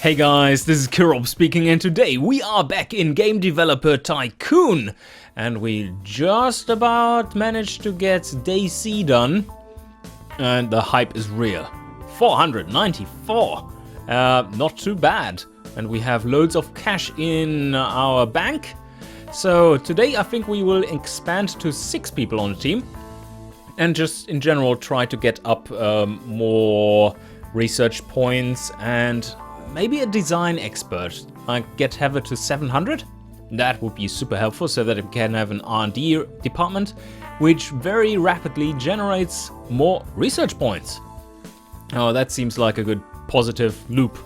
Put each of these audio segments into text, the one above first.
Hey guys, this is Kirob speaking, and today we are back in Game Developer Tycoon, and we just about managed to get Day C done, and the hype is real. 494, not too bad, and we have loads of cash in our bank. So today I think we will expand to 6 people on the team, and just in general try to get up more research points and maybe a design expert. Get Heather to 700. That would be super helpful so that we can have an R&D department which very rapidly generates more research points. Oh, that seems like a good positive loop.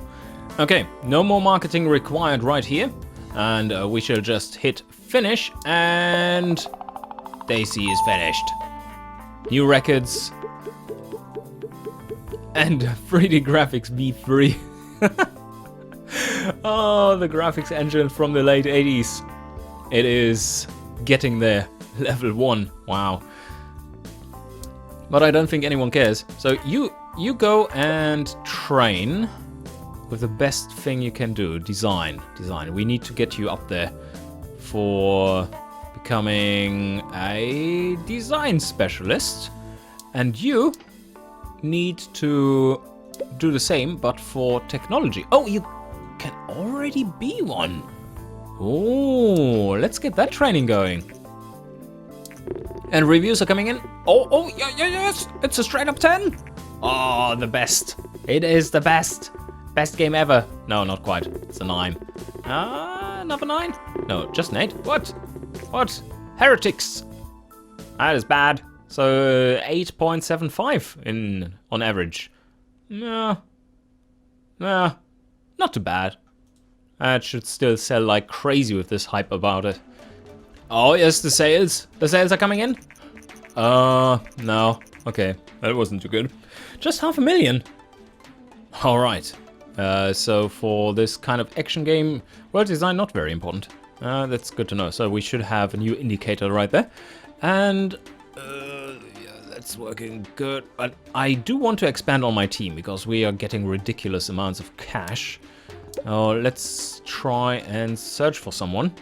Okay, no more marketing required right here. And we shall just hit finish, and Daisy is finished. New records. And 3D graphics V3. Oh, the graphics engine from the late 80s. It is getting there. Level 1. Wow. But I don't think anyone cares. So you go and train with the best thing you can do. Design. We need to get you up there for becoming a design specialist. And you need to do the same, but for technology. Oh, you can already be one. Oh, let's get that training going. And reviews are coming in. Oh, yes, it's a straight up 10. Oh, the best. It is the best. Best game ever. No, not quite. It's a 9. Another 9? No, just an 8. What? Heretics. That is bad. So 8.75 on average. No, not too bad. It should still sell like crazy with this hype about it. Oh yes, the sales are coming in. No, okay, that wasn't too good. Just 500,000. All right. So for this kind of action game, world design not very important. That's good to know. So we should have a new indicator right there, and that's working good. But I do want to expand on my team because we are getting ridiculous amounts of cash. Let's try and search for someone.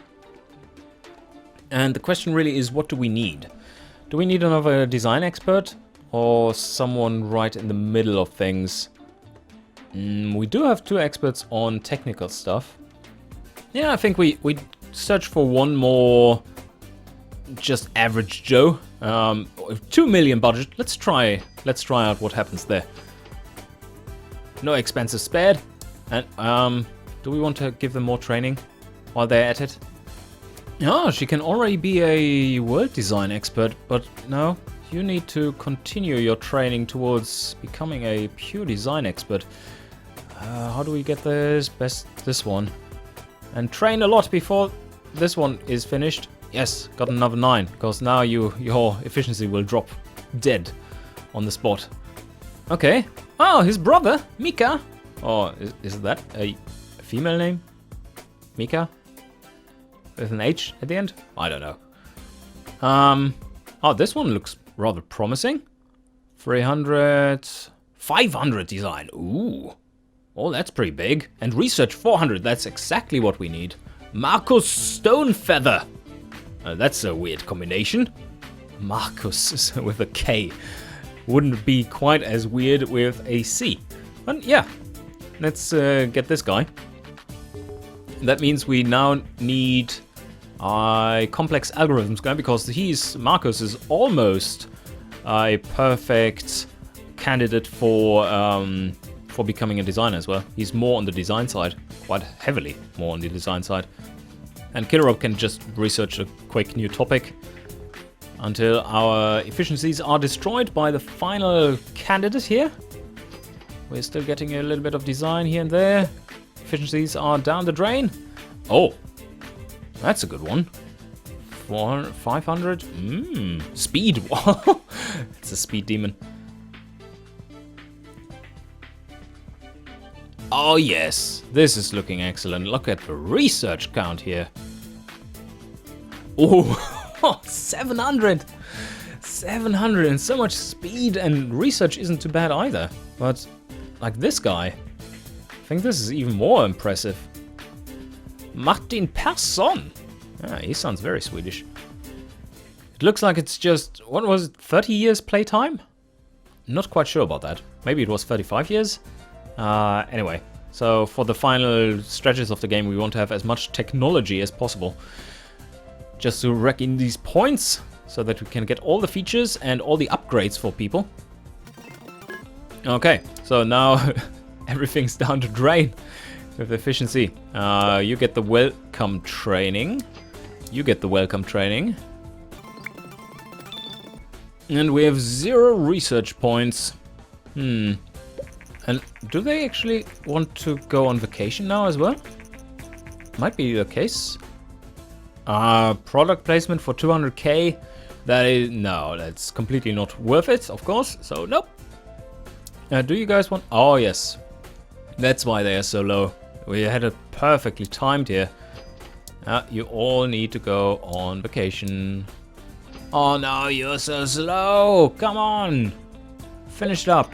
And the question really is, what do we need? Do we need another design expert or someone right in the middle of things? We do have 2 experts on technical stuff. Yeah, I think we search for one more just average Joe. 2 million budget. Let's try out what happens there. No expenses spared. And do we want to give them more training while they're at it? Oh, she can already be a world design expert, but no, you need to continue your training towards becoming a pure design expert. How do we get this? Best this one. And train a lot before this one is finished. Yes, got another 9, because now your efficiency will drop dead on the spot. Okay. Oh, his brother, Mika. Oh, is that a female name? Mika? With an H at the end? I don't know. Oh, this one looks rather promising. 300... 500 design. Ooh. Oh, that's pretty big. And research 400. That's exactly what we need. Marcus Stonefeather. That's a weird combination. Marcus with a K. Wouldn't be quite as weird with a C. But yeah. Let's get this guy. That means we now need a complex algorithms guy, because Marcus is almost a perfect candidate for becoming a designer as well. He's more on the design side, quite heavily more on the design side. And Kirob can just research a quick new topic until our efficiencies are destroyed by the final candidate here. We're still getting a little bit of design here and there. Efficiencies are down the drain. Oh, that's a good one. 400, 500. Speed. It's a speed demon. Oh yes, this is looking excellent. Look at the research count here. Oh, 700. 700, and so much speed and research isn't too bad either. But like this guy, think this is even more impressive. Martin Persson. Ah, he sounds very Swedish. It looks like it's just, what was it, 30 years playtime? Not quite sure about that. Maybe it was 35 years? Anyway, so for the final stretches of the game, we want to have as much technology as possible. Just to rack in these points, so that we can get all the features and all the upgrades for people. Okay, so now everything's down to drain with efficiency. You get the welcome training. You get the welcome training. And we have 0 research points. And do they actually want to go on vacation now as well? Might be the case. Product placement for 200k. That is, no, that's completely not worth it, of course. So, nope. Do you guys want, oh yes. That's why they are so low. We had it perfectly timed here. You all need to go on vacation. Oh no, you're so slow. Come on. Finish it up.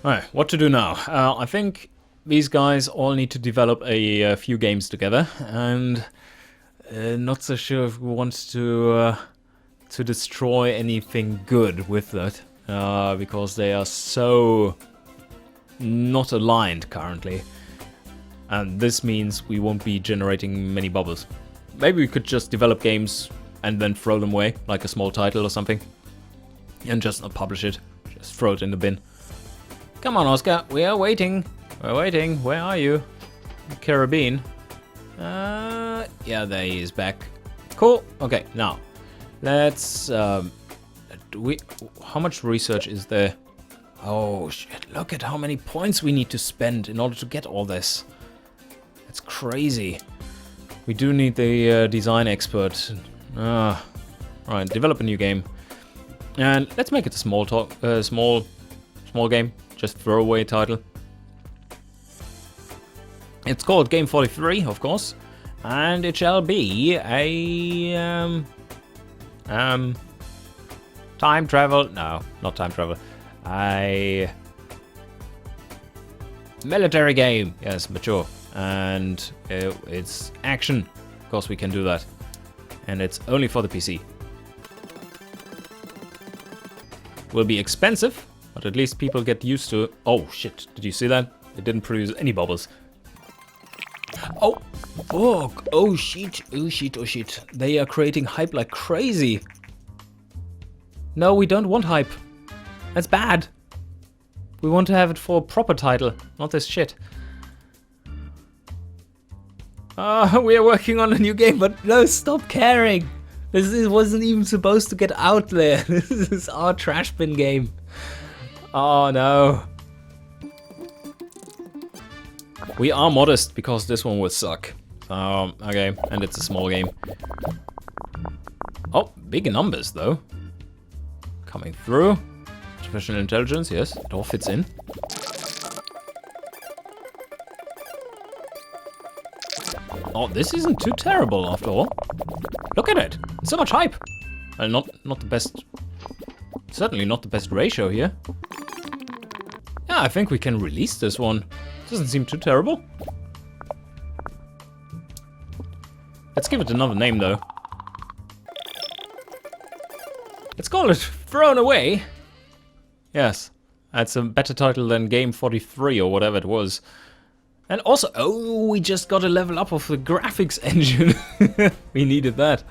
Alright, what to do now? I think these guys all need to develop a few games together. And not so sure if we want to destroy anything good with that. Because they are so not aligned currently. And this means we won't be generating many bubbles. Maybe we could just develop games and then throw them away, like a small title or something. And just not publish it. Just throw it in the bin. Come on, Oscar, we are waiting. We're waiting. Where are you? Caribbean. Yeah, there he is back. Cool. Okay, now let's. How much research is there? Oh shit! Look at how many points we need to spend in order to get all this. That's crazy. We do need the design expert. Alright, develop a new game, and let's make it a small game. Just throwaway title. It's called Game 43, of course, and it shall be a time travel. No, not time travel. A military game. Yes, mature, and it's action. Of course, we can do that, and it's only for the PC. Will be expensive, but at least people get used to. Oh shit! Did you see that? It didn't produce any bubbles. Oh, fuck! Oh shit! Oh shit! Oh shit! They are creating hype like crazy. No, we don't want hype. That's bad. We want to have it for a proper title, not this shit. We are working on a new game, but no, stop caring. This wasn't even supposed to get out there. This is our trash bin game. Oh no. We are modest because this one will suck. Okay, and it's a small game. Oh, big numbers though. Coming through. Artificial intelligence, yes, it all fits in. Oh, this isn't too terrible after all. Look at it, so much hype. Not the best, certainly not the best ratio here. Yeah, I think we can release this one. Doesn't seem too terrible. Let's give it another name though. Let's call it Thrown Away. Yes, that's a better title than Game 43 or whatever it was. And also, oh, we just got a level up of the graphics engine. We needed that.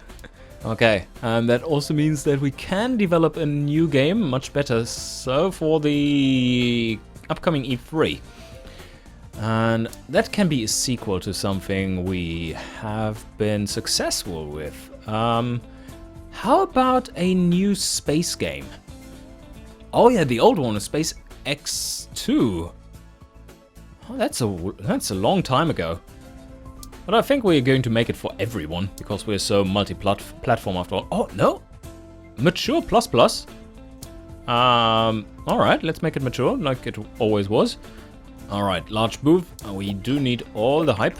Okay, and that also means that we can develop a new game much better so for the upcoming E3. And that can be a sequel to something we have been successful with. How about a new space game? Oh yeah, the old one was Space X2. Oh, that's a long time ago. But I think we're going to make it for everyone because we're so multi-platform after all. Oh no, mature plus. All right, let's make it mature like it always was. All right, large booth. We do need all the hype.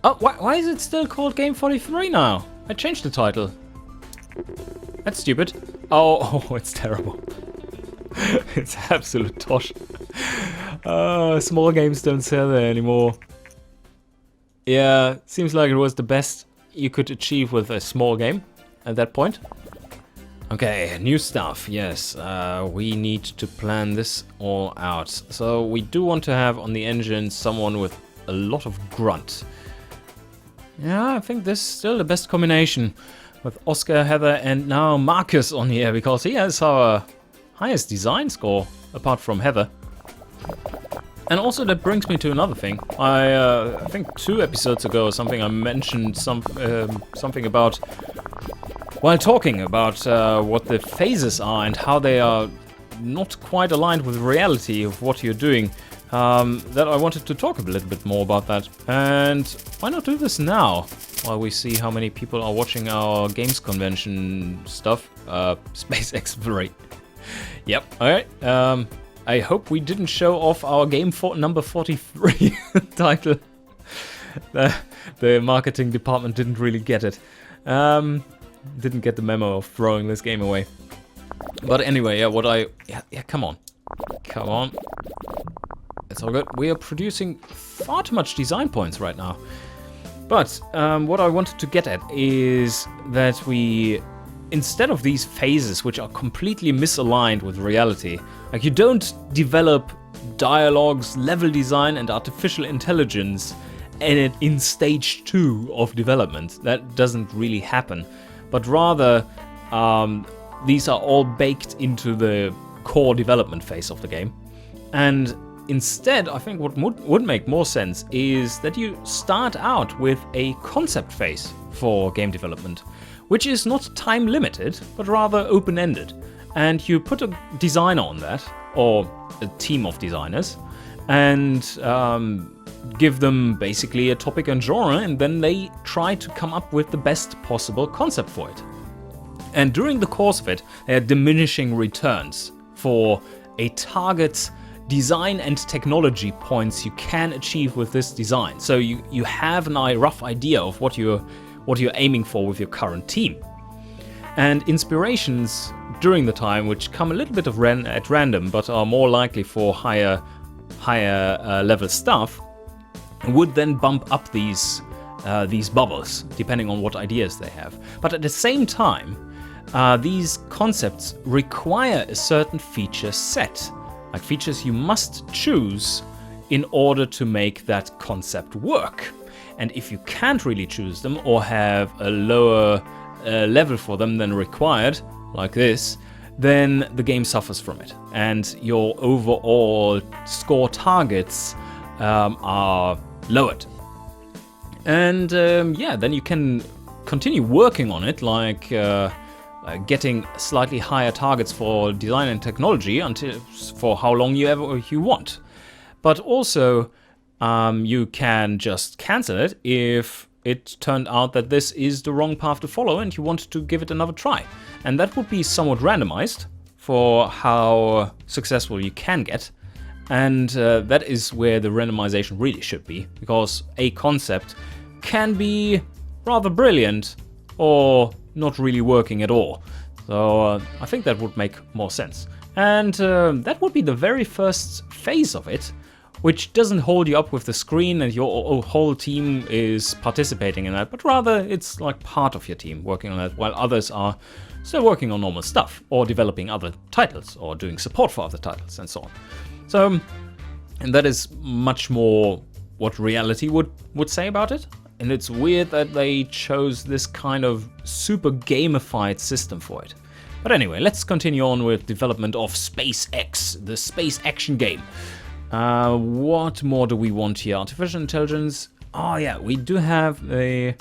Oh, why is it still called Game 43 now? I changed the title. That's stupid. Oh, it's terrible. It's absolute tosh. Small games don't sell there anymore. Yeah, seems like it was the best you could achieve with a small game at that point. Okay, new stuff. Yes, we need to plan this all out. So we do want to have on the engine someone with a lot of grunt. Yeah, I think this is still the best combination with Oscar, Heather, and now Marcus on here, because he has our highest design score apart from Heather. And also that brings me to another thing. I think 2 episodes ago or something I mentioned something about, while talking about what the phases are and how they are not quite aligned with reality of what you're doing, that I wanted to talk a little bit more about that. And why not do this now, while we see how many people are watching our games convention stuff, space exploration. Yep, alright. I hope we didn't show off our game number 43 title. The marketing department didn't really get it. Didn't get the memo of throwing this game away. But anyway, yeah, come on. Come on. It's all good. We are producing far too much design points right now. But what I wanted to get at is that we, instead of these phases which are completely misaligned with reality, like you don't develop dialogues, level design and artificial intelligence in stage 2 of development. That doesn't really happen. But rather, these are all baked into the core development phase of the game. And instead, I think what would make more sense is that you start out with a concept phase for game development, which is not time limited, but rather open-ended. And you put a designer on that, or a team of designers, and give them basically a topic and genre, and then they try to come up with the best possible concept for it. And during the course of it, there are diminishing returns for a target design and technology points you can achieve with this design. So you have a rough idea of what you're aiming for with your current team. And inspirations during the time, which come a little bit at random, but are more likely for higher level stuff, would then bump up these bubbles, depending on what ideas they have. But at the same time, these concepts require a certain feature set, like features you must choose in order to make that concept work. And if you can't really choose them or have a lower level for them than required, like this, then the game suffers from it. And your overall score targets are lowered. And yeah, then you can continue working on it, like getting slightly higher targets for design and technology for how long you want. But also, you can just cancel it if it turned out that this is the wrong path to follow and you want to give it another try. And that would be somewhat randomized for how successful you can get. And that is where the randomization really should be, because a concept can be rather brilliant or not really working at all. So I think that would make more sense. And that would be the very first phase of it, which doesn't hold you up with the screen and your whole team is participating in that, but rather it's like part of your team working on that, while others are still working on normal stuff, or developing other titles, or doing support for other titles, and so on. So, and that is much more what reality would say about it. And it's weird that they chose this kind of super gamified system for it. But anyway, let's continue on with development of SpaceX, the space action game. What more do we want here? Artificial intelligence. Oh yeah, we do have a...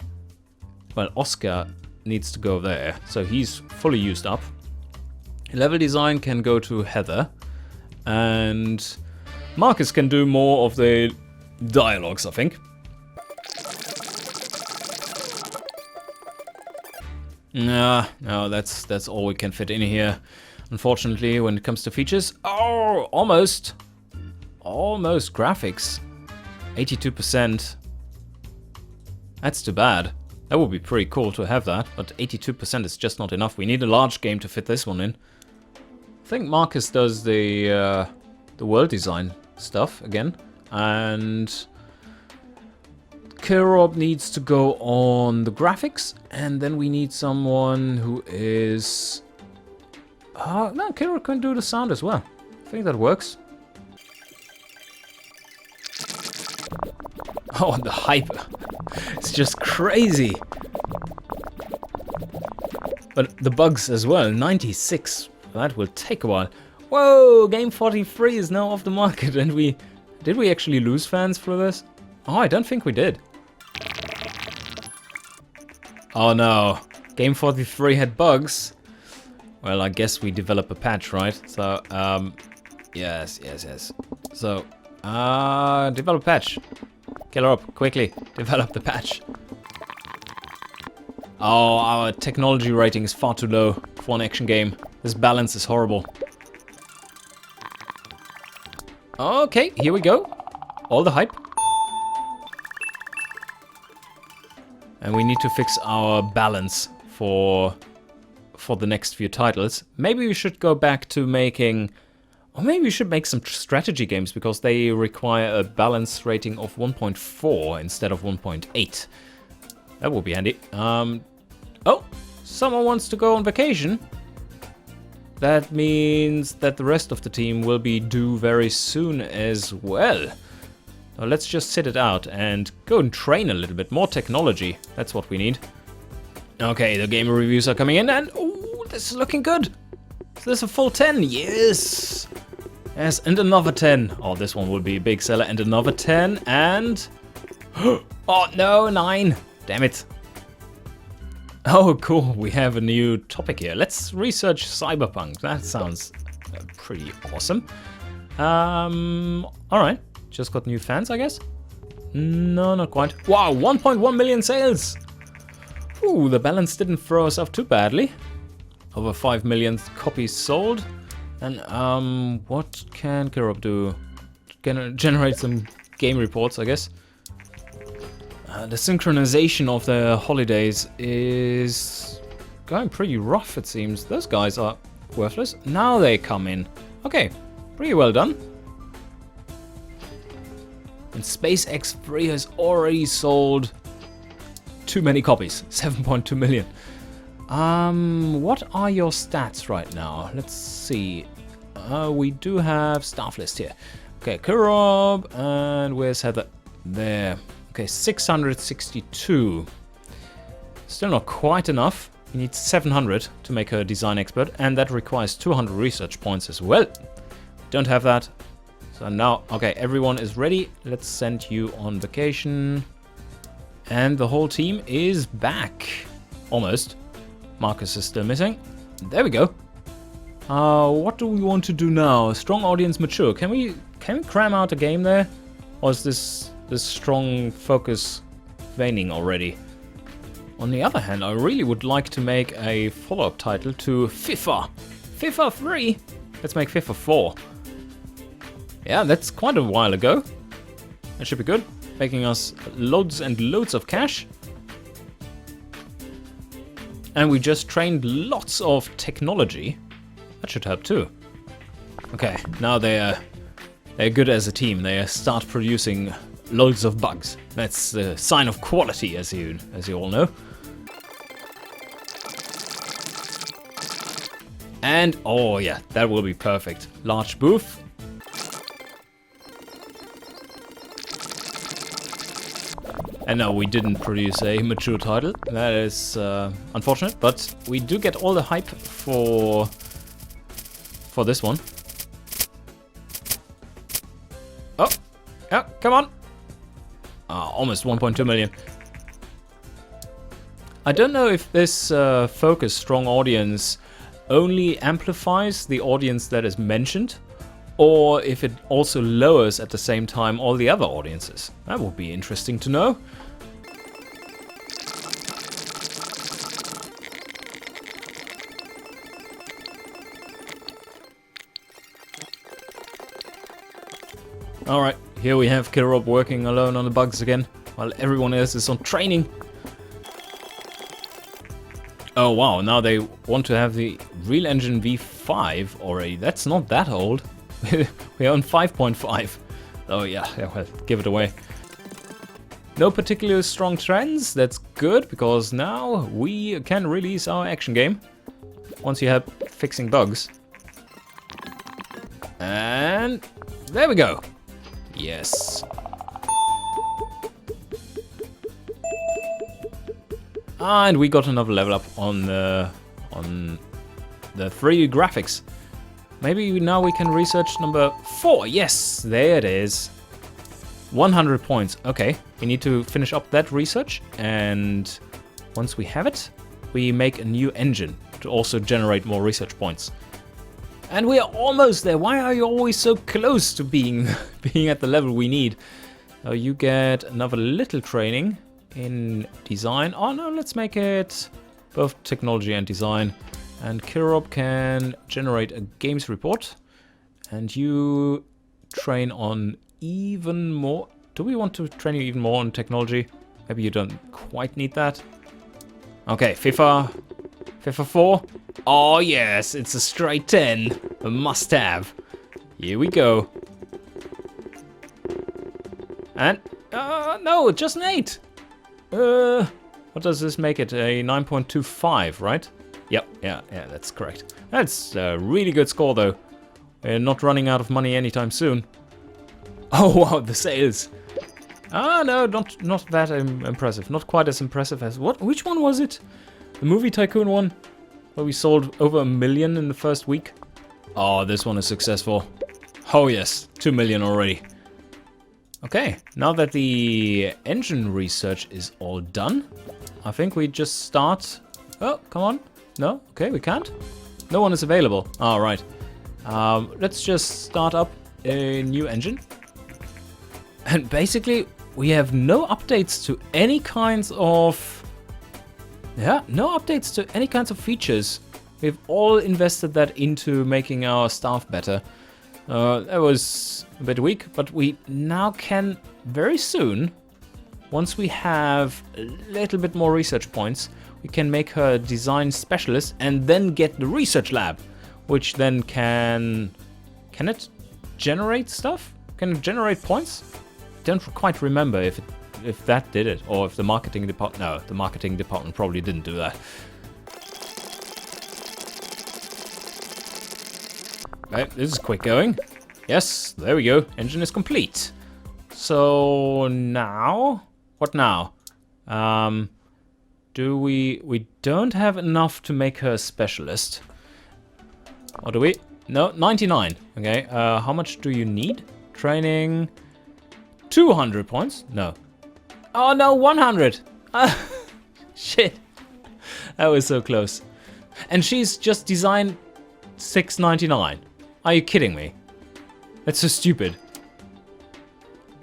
Well, Oscar needs to go there, so he's fully used up. Level design can go to Heather. And Marcus can do more of the dialogues, I think. No, that's all we can fit in here. Unfortunately, when it comes to features. Oh, almost graphics. 82%. That's too bad. That would be pretty cool to have that, but 82% is just not enough. We need a large game to fit this one in. I think Marcus does the world design stuff again. And Kirob needs to go on the graphics. And then we need someone who is... no, Kirob can do the sound as well. I think that works. Oh, the hype. It's just crazy. But the bugs as well, 96. That will take a while. Whoa, game 43 is now off the market, and did we actually lose fans for this? Oh, I don't think we did. Oh no, game 43 had bugs. Well, I guess we develop a patch, right? So, yes. So, develop patch. Killer up, quickly, develop the patch. Oh, our technology rating is far too low for an action game. This balance is horrible. Okay, here we go. All the hype. And we need to fix our balance for the next few titles. Maybe we should go back to making... Or maybe we should make some strategy games, because they require a balance rating of 1.4 instead of 1.8. That would be handy. Oh, someone wants to go on vacation. That means that the rest of the team will be due very soon as well. So let's just sit it out and go and train a little bit. More technology, that's what we need. Okay, the game reviews are coming in, and oh, this is looking good. Is this a full 10? Yes. Yes, and another 10. Oh, this one will be a big seller. And another 10, and... Oh, no, 9. Damn it. Oh, cool. We have a new topic here. Let's research cyberpunk. That sounds pretty awesome. Alright. Just got new fans, I guess? No, not quite. Wow, 1.1 million sales! Ooh, the balance didn't throw us off too badly. Over 5 million copies sold. And, what can Kirob do? Generate some game reports, I guess. The synchronization of the holidays is going pretty rough, it seems. Those guys are worthless. Now they come in. Okay, pretty well done. And SpaceX 3 has already sold too many copies. 7.2 million. What are your stats right now? Let's see. We do have staff list here. Okay, Kirob, and where's Heather? There. Okay, 662. Still not quite enough. We need 700 to make her design expert, and that requires 200 research points as well. Don't have that. So now, okay, everyone is ready. Let's send you on vacation. And the whole team is back. Almost. Marcus is still missing. There we go. What do we want to do now? Strong audience mature. Can we cram out a game there? Or is this strong focus waning already? On the other hand, I really would like to make a follow-up title to FIFA. FIFA 3? Let's make FIFA 4. Yeah, that's quite a while ago. That should be good. Making us loads and loads of cash. And we just trained lots of technology. That should help too. Okay, now they're good as a team. They start producing loads of bugs. That's the sign of quality, as you all know. And oh yeah, that will be perfect. Large booth. And no, we didn't produce a mature title. That is unfortunate, but we do get all the hype for this one. Oh, yeah, come on. Almost 1.2 million. I don't know if this focus strong audience only amplifies the audience that is mentioned, or if it also lowers at the same time all the other audiences. That would be interesting to know. Alright, here we have Kirob working alone on the bugs again, while everyone else is on training. Oh wow, now they want to have the Real Engine V5 already. That's not that old. We're on 5.5. Oh yeah, well, give it away. No particularly strong trends, that's good, because now we can release our action game. Once you have fixing bugs. And there we go. Yes. And we got another level up on the 3D graphics. Maybe now we can research number 4. Yes, there it is. 100 points. Okay, we need to finish up that research, and once we have it, we make a new engine to also generate more research points. And we are almost there. Why are you always so close to being at the level we need? You get another little training in design. Oh no, let's make it both technology and design. And Kirop can generate a games report. And you train on even more. Do we want to train you even more on technology? Maybe you don't quite need that. Okay, FIFA 4. Oh yes, it's a straight 10. A must-have. Here we go. And no, just an 8. What does this make it? A 9.25, right? Yep, yeah, that's correct. That's a really good score though. We're not running out of money anytime soon. Oh wow, the sales. Ah no, not that impressive. Not quite as impressive as what? Which one was it? The movie Tycoon one, where we sold over 1 million in the first week. Oh, this one is successful. Oh yes, 2 million already. Okay, now that the engine research is all done, I think we just start. Oh, come on. No, okay, we can't. No one is available. All right. Let's just start up a new engine. And basically, we have no updates to any kinds of... Yeah, no updates to any kinds of features. We've all invested that into making our staff better. That was a bit weak, but we now can very soon, once we have a little bit more research points, we can make her a design specialist and then get the research lab, which then can it generate stuff? Can it generate points? Don't quite remember if that did it, or if the marketing department... No, the marketing department probably didn't do that. Right, this is quick going. Yes, there we go. Engine is complete. So now... What now? We don't have enough to make her a specialist. Or do we? No, 99. Okay, how much do you need? Training... 200 points? No. Oh no, 100! Shit. That was so close. And she's just designed 699. Are you kidding me? That's so stupid.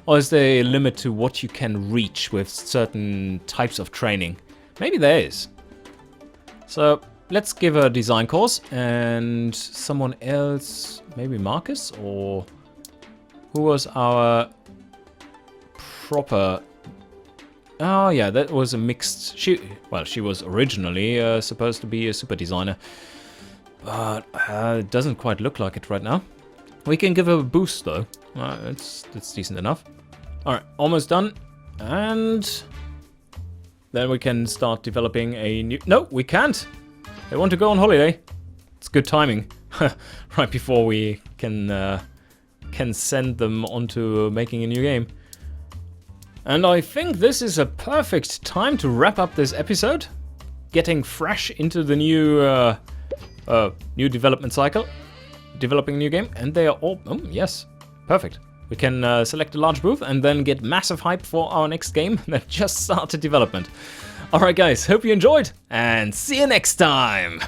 Or is there a limit to what you can reach with certain types of training? Maybe there is. So let's give her a design course, and someone else, maybe Marcus, or who was our proper... Oh yeah, that was a mixed... She was originally supposed to be a super designer, but it doesn't quite look like it right now. We can give her a boost though. That's decent enough. Alright, almost done. And then we can start developing a new... No, we can't! They want to go on holiday. It's good timing. Right before we can send them on to making a new game. And I think this is a perfect time to wrap up this episode. Getting fresh into the new new development cycle. Developing a new game. And they are all... Oh, yes. Perfect. We can select a large booth and then get massive hype for our next game that just started development. Alright guys, hope you enjoyed, and see you next time!